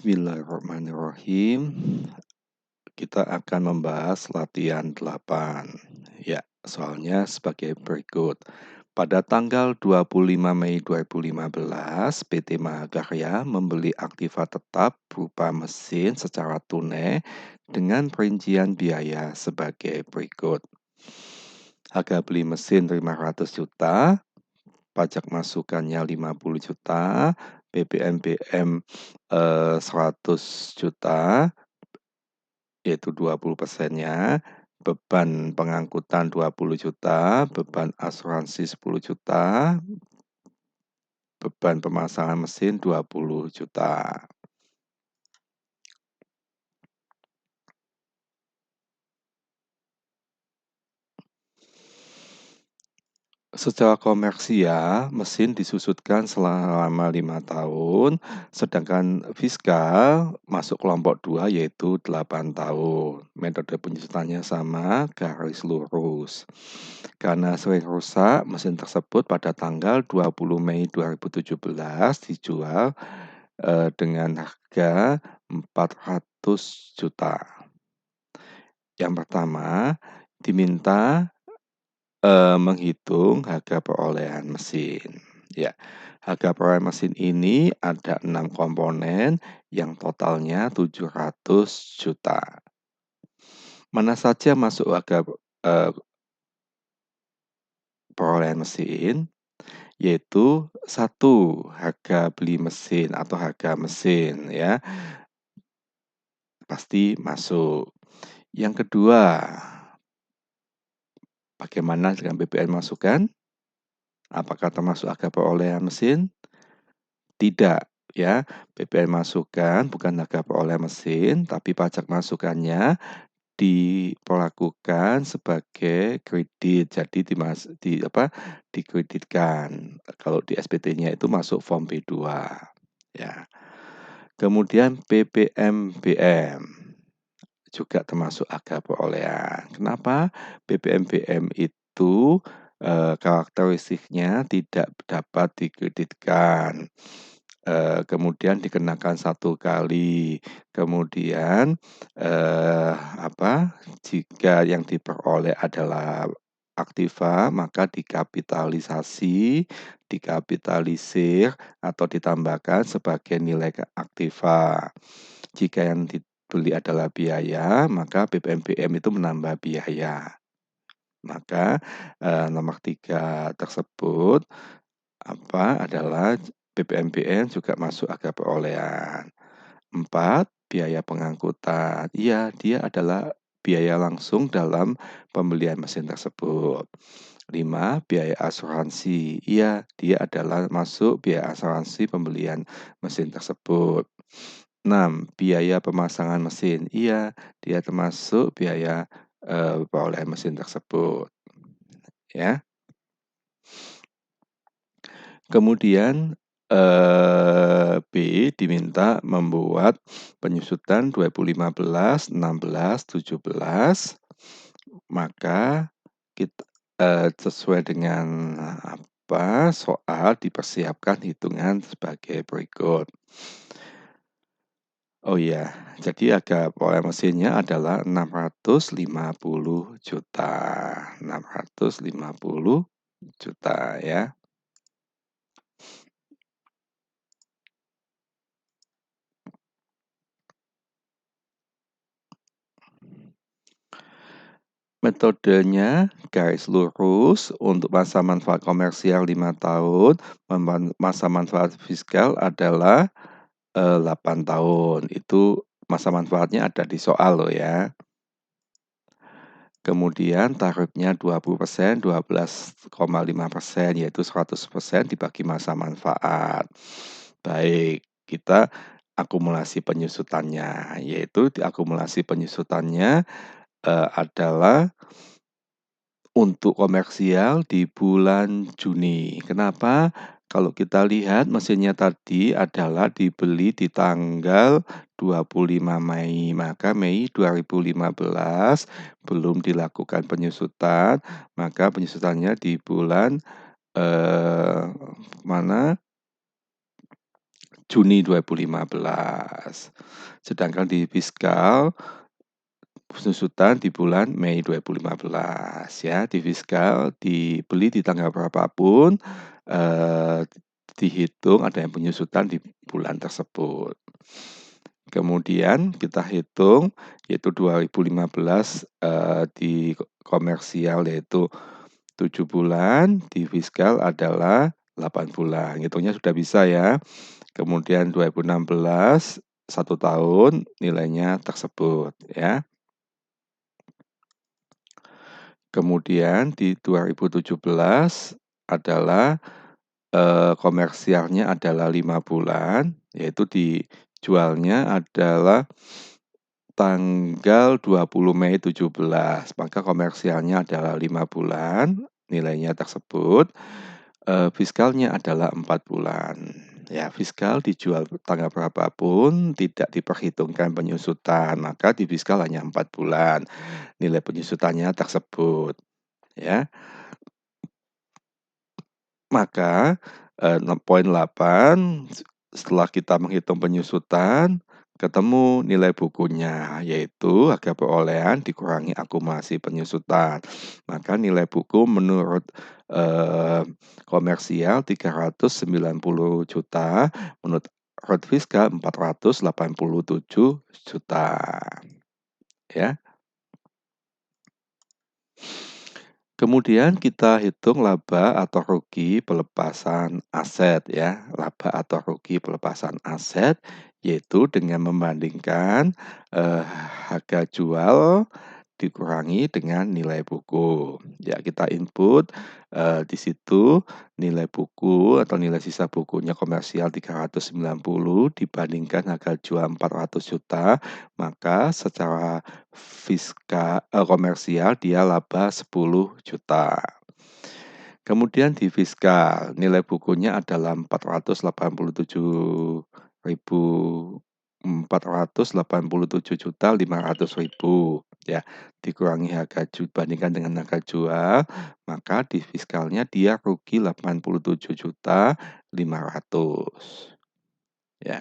Bismillahirrahmanirrahim. Kita akan membahas latihan 8. Ya, soalnya sebagai berikut. Pada tanggal 25 Mei 2015, PT Mahakarya membeli aktiva tetap berupa mesin secara tunai dengan perincian biaya sebagai berikut. Harga beli mesin 500 juta, pajak masukannya 50 juta, BPNBM 100 juta, yaitu 20%-nya, beban pengangkutan 20 juta, beban asuransi 10 juta, beban pemasangan mesin 20 juta. Secara komersial, mesin disusutkan selama 5 tahun, sedangkan fiskal masuk kelompok 2 yaitu 8 tahun. Metode penyusutannya sama, garis lurus. Karena sering rusak, mesin tersebut pada tanggal 20 Mei 2017 dijual dengan harga 400 juta. Yang pertama, diminta menghitung harga perolehan mesin. Ya, harga perolehan mesin ini ada 6 komponen yang totalnya 700 juta. Mana saja masuk harga perolehan mesin, yaitu 1, harga beli mesin atau harga mesin ya, pasti masuk. Yang kedua, bagaimana dengan BPN masukan? Apakah termasuk harga perolehan mesin? Tidak, ya. BPN masukan bukan harga perolehan mesin, tapi pajak masukannya diperlakukan sebagai kredit. Jadi dikreditkan. Kalau di SPT-nya itu masuk form B2, ya. Kemudian BPNBM juga termasuk harga perolehan. Kenapa? BPNBM itu karakteristiknya tidak dapat dikreditkan. Kemudian dikenakan 1 kali. Kemudian jika yang diperoleh adalah aktiva, maka dikapitalisasi, dikapitalisir atau ditambahkan sebagai nilai aktiva. Jika yang dibeli adalah biaya, maka BPNBM itu menambah biaya. Maka nomor 3 tersebut adalah BPNBM juga masuk harga perolehan. 4, biaya pengangkutan. Iya, dia adalah biaya langsung dalam pembelian mesin tersebut. 5, biaya asuransi. Iya, dia adalah masuk biaya asuransi pembelian mesin tersebut. 6, biaya pemasangan mesin. Iya, dia termasuk biaya perolehan mesin tersebut. Ya. Kemudian B diminta membuat penyusutan 2015, 16, 17. Maka sesuai dengan soal dipersiapkan hitungan sebagai berikut. Oh iya, jadi harga perolehan mesinnya adalah 650 juta. 650 juta ya. Metodenya garis lurus untuk masa manfaat komersial 5 tahun, masa manfaat fiskal adalah 8 tahun. Itu masa manfaatnya ada di soal loh ya. Kemudian tarifnya 20%, 12,5%, yaitu 100% dibagi masa manfaat. Baik, kita akumulasi penyusutannya, yaitu akumulasi penyusutannya adalah untuk komersial di bulan Juni. Kenapa? Kalau kita lihat mesinnya tadi adalah dibeli di tanggal 25 Mei, maka Mei 2015 belum dilakukan penyusutan, maka penyusutannya di bulan Juni 2015. Sedangkan di fiskal penyesuaian di bulan Mei 2015 ya. Di fiskal dibeli di tanggal berapapun dihitung ada yang penyusutan di bulan tersebut. Kemudian kita hitung yaitu 2015 di komersial yaitu 7 bulan, di fiskal adalah 8 bulan. Hitungnya sudah bisa ya. Kemudian 2016 1 tahun nilainya tersebut ya. Kemudian di 2017 adalah komersialnya adalah 5 bulan, yaitu dijualnya adalah tanggal 20 Mei 17, maka komersialnya adalah 5 bulan, nilainya tersebut, fiskalnya adalah 4 bulan. Ya, fiskal dijual tanggal berapapun tidak diperhitungkan penyusutan, maka di fiskal hanya 4 bulan nilai penyusutannya tersebut, ya. Maka, poin 8, setelah kita menghitung penyusutan, ketemu nilai bukunya, yaitu harga perolehan dikurangi akumulasi penyusutan. Maka nilai buku menurut, komersial 390 juta, menurut fiskal 487 juta, ya. Kemudian kita hitung laba atau rugi pelepasan aset ya, laba atau rugi pelepasan aset yaitu dengan membandingkan, harga jual dikurangi dengan nilai buku. Ya kita input, di situ nilai buku atau nilai sisa bukunya komersial 390 dibandingkan harga jual 400 juta, maka secara komersial dia laba 10 juta. Kemudian di fiskal, nilai bukunya adalah 487.500.000 ya, dikurangi harga bandingkan dengan harga jual, maka di fiskalnya dia rugi 87.500.000 ya.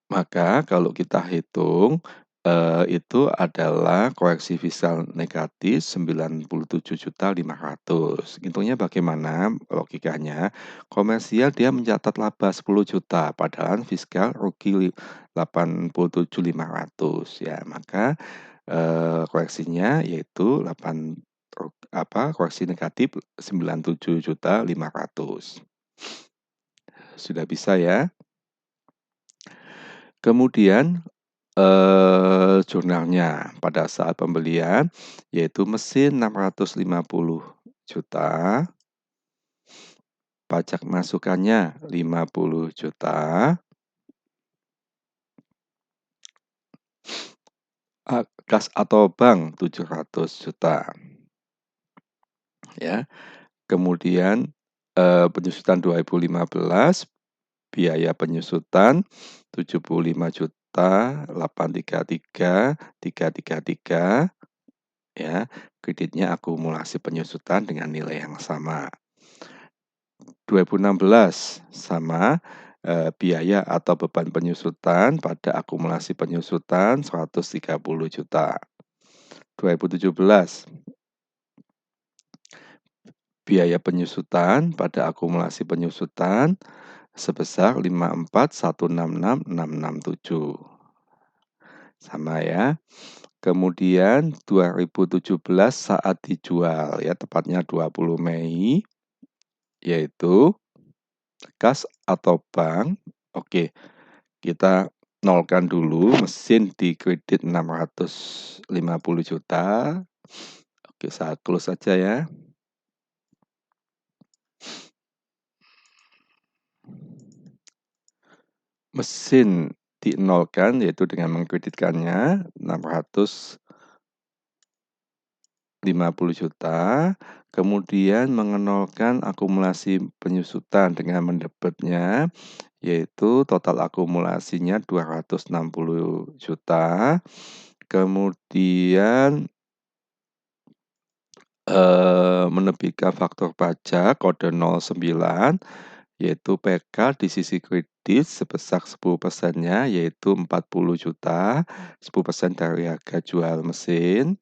Maka kalau kita hitung, itu adalah koreksi fiskal negatif 97.500.000. Hitungnya bagaimana logikanya? Komersial dia mencatat laba 10 juta, padahal fiskal rugi 87.500 ya. Maka, koreksinya yaitu koreksi negatif 97.500.000. Sudah bisa ya? Kemudian, jurnalnya pada saat pembelian, yaitu mesin 650 juta, pajak masukannya 50 juta, kas atau bank 700 juta, ya. Kemudian, penyusutan 2015, biaya penyusutan 75.833.333 ya, kreditnya akumulasi penyusutan dengan nilai yang sama. 2016 sama, biaya atau beban penyusutan pada akumulasi penyusutan 130 juta. 2017 biaya penyusutan pada akumulasi penyusutan sebesar 54.166.667. Sama ya. Kemudian 2017 saat dijual ya, tepatnya 20 Mei, yaitu kas atau bank. Oke, kita nolkan dulu, mesin di kredit 650 juta. Oke, saya close saja ya. Mesin dinolkan yaitu dengan mengkreditkannya 650 juta, kemudian mengenolkan akumulasi penyusutan dengan mendebitnya, yaitu total akumulasinya 260 juta, kemudian menerbitkan faktur pajak kode 09 yaitu PK di sisi kredit sebesar 10%-nya, yaitu 40 juta, 10% dari harga jual mesin.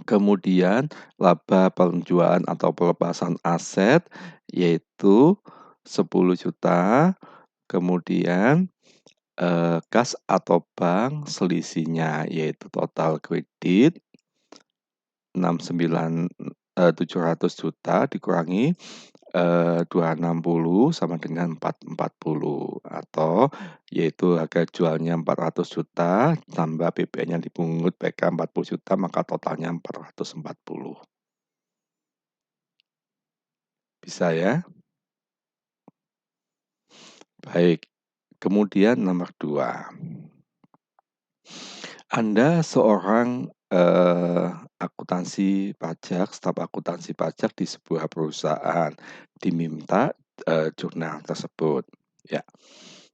Kemudian laba penjualan atau pelepasan aset, yaitu 10 juta. Kemudian kas atau bank selisihnya, yaitu total kredit 700 juta dikurangi 260 sama dengan 440, atau yaitu harga jualnya 400 juta tambah PPN yang dipungut PK 40 juta, maka totalnya 440. Bisa ya? Baik. Kemudian nomor 2. Anda seorang akuntansi pajak, staf akuntansi pajak di sebuah perusahaan, diminta jurnal tersebut. Ya,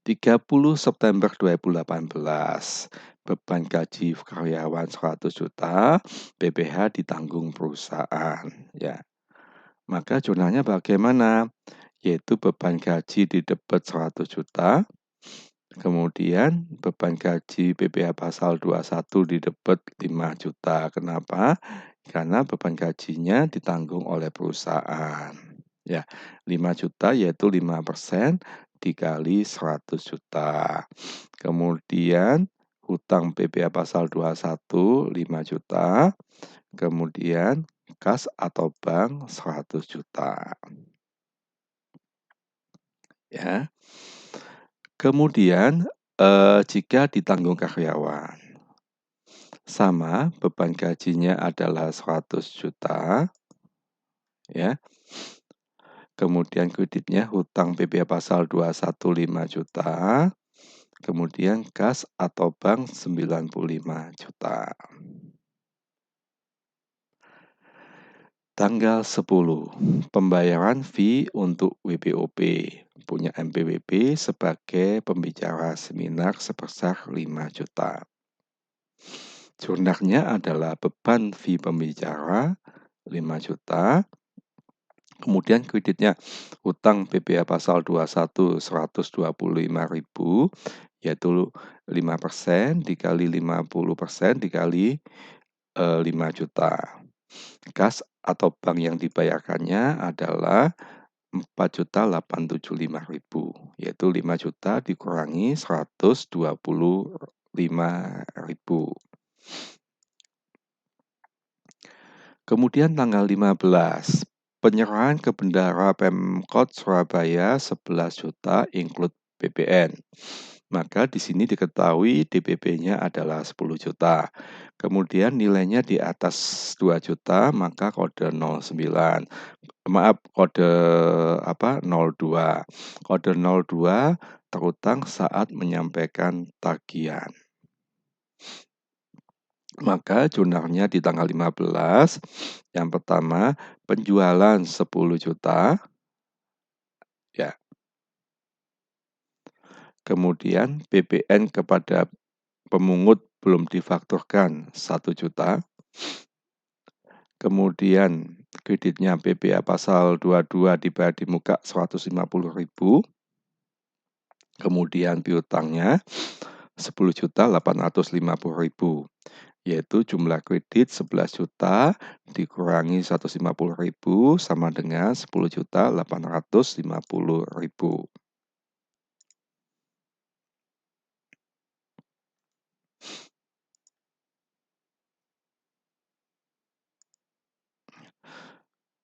30 September 2018, beban gaji karyawan 100 juta, PPh ditanggung perusahaan. Ya, maka jurnalnya bagaimana? Yaitu beban gaji didebet 100 juta, kemudian beban gaji PPh pasal 21 didebet 5 juta. Kenapa? Karena beban gajinya ditanggung oleh perusahaan. Ya, 5 juta yaitu 5% dikali 100 juta. Kemudian hutang PPh pasal 21 5 juta. Kemudian kas atau bank 100 juta. Ya. Kemudian jika ditanggung karyawan, sama beban gajinya adalah 100 juta, ya. Kemudian kreditnya hutang PPh pasal 21 5 juta, kemudian kas atau bank 95 juta. Tanggal 10, pembayaran fee untuk WPOP, punya MPWP sebagai pembicara seminar sebesar 5 juta. Jurnalnya adalah beban fee pembicara 5 juta. Kemudian kreditnya hutang PPh pasal 21 125.000, yaitu 5% dikali 50% dikali 5 juta. Kas atau bank yang dibayarkannya adalah 4.875.000, yaitu 5 juta dikurangi 125.000. Kemudian tanggal 15, penyerahan ke bendahara Pemkot Surabaya 11 juta include PPN. Maka di sini diketahui DPP-nya adalah 10 juta. Kemudian nilainya di atas 2 juta, maka kode 09. Kode 02. Kode 02 terutang saat menyampaikan tagihan. Maka jurnalnya di tanggal 15, yang pertama penjualan 10 juta, ya. Kemudian PPN kepada pemungut belum difakturkan 1 juta. Kemudian kreditnya PPh pasal 22 dibayar di muka 150.000. Kemudian piutangnya 10.850.000. Yaitu jumlah kredit 11 juta dikurangi 150.000 sama dengan 10.850.000.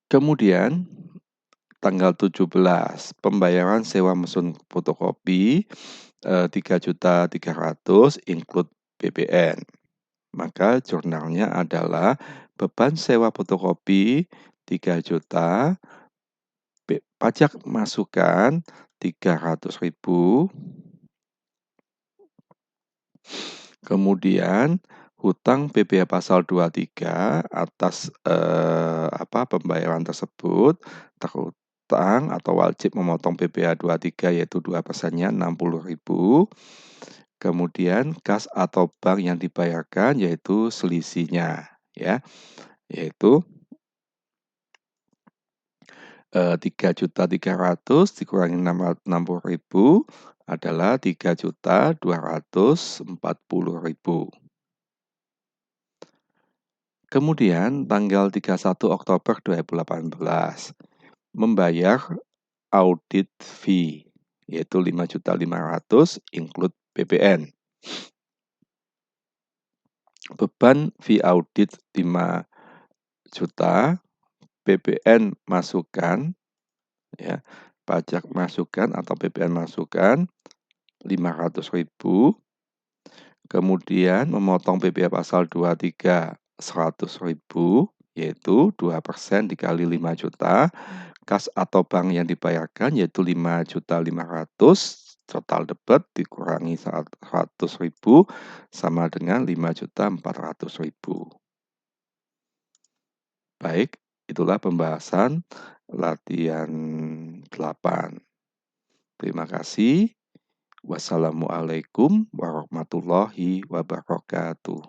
Kemudian tanggal 17, pembayaran sewa mesin fotokopi 3.300.000 include PPN. Maka jurnalnya adalah beban sewa fotokopi 3 juta, pajak masukan 300.000, kemudian hutang PPh pasal 23 atas pembayaran tersebut terhutang atau wajib memotong PPh 23 yaitu 2%-nya 60.000. Kemudian kas atau bank yang dibayarkan yaitu selisihnya, ya. yaitu 3.300.000 dikurangi 60.000 adalah 3.240.000. Kemudian tanggal 31 Oktober 2018 membayar audit fee yaitu 5.500.000 include PPN. Beban fee audit 5 juta, PPN masukan ya, pajak masukan atau PPN masukan 500.000, kemudian memotong PPh pasal 23 100.000 yaitu 2% dikali 5 juta, kas atau bank yang dibayarkan yaitu 5.500.000, total debit dikurangi 100.000 sama dengan 5.400.000. Baik, itulah pembahasan latihan 8. Terima kasih. Wassalamualaikum warahmatullahi wabarakatuh.